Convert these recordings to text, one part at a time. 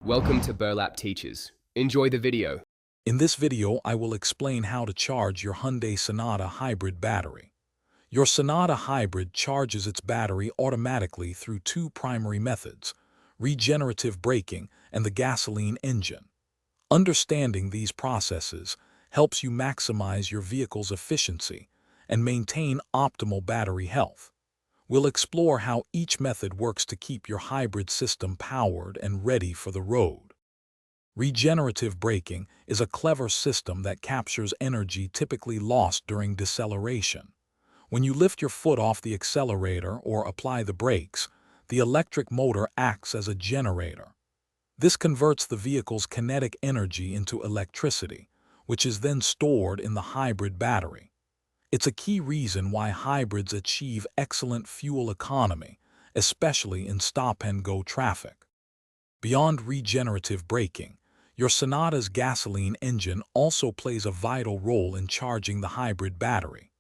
Welcome to Burlap Teachers. Enjoy the video. In this video, I will explain how to charge your Hyundai Sonata hybrid battery. Your Sonata hybrid charges its battery automatically through two primary methods: regenerative braking and the gasoline engine. Understanding these processes helps you maximize your vehicle's efficiency and maintain optimal battery health. We'll explore how each method works to keep your hybrid system powered and ready for the road. Regenerative braking is a clever system that captures energy typically lost during deceleration. When you lift your foot off the accelerator or apply the brakes, the electric motor acts as a generator. This converts the vehicle's kinetic energy into electricity, which is then stored in the hybrid battery. It's a key reason why hybrids achieve excellent fuel economy, especially in stop-and-go traffic. Beyond regenerative braking, your Sonata's gasoline engine also plays a vital role in charging the hybrid battery.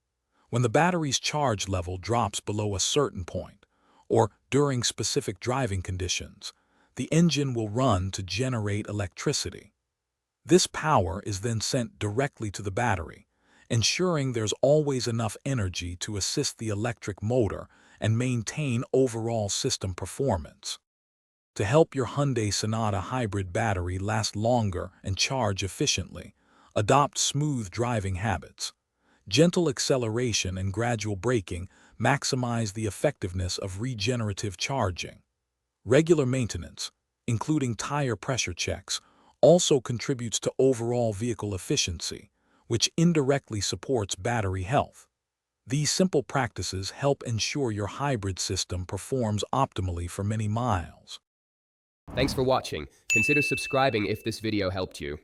When the battery's charge level drops below a certain point, or during specific driving conditions, the engine will run to generate electricity. This power is then sent directly to the battery, ensuring there's always enough energy to assist the electric motor and maintain overall system performance. To help your Hyundai Sonata hybrid battery last longer and charge efficiently, adopt smooth driving habits. Gentle acceleration and gradual braking maximize the effectiveness of regenerative charging. Regular maintenance, including tire pressure checks, also contributes to overall vehicle efficiency, which indirectly supports battery health. These simple practices help ensure your hybrid system performs optimally for many miles. Thanks for watching. Consider subscribing if this video helped you.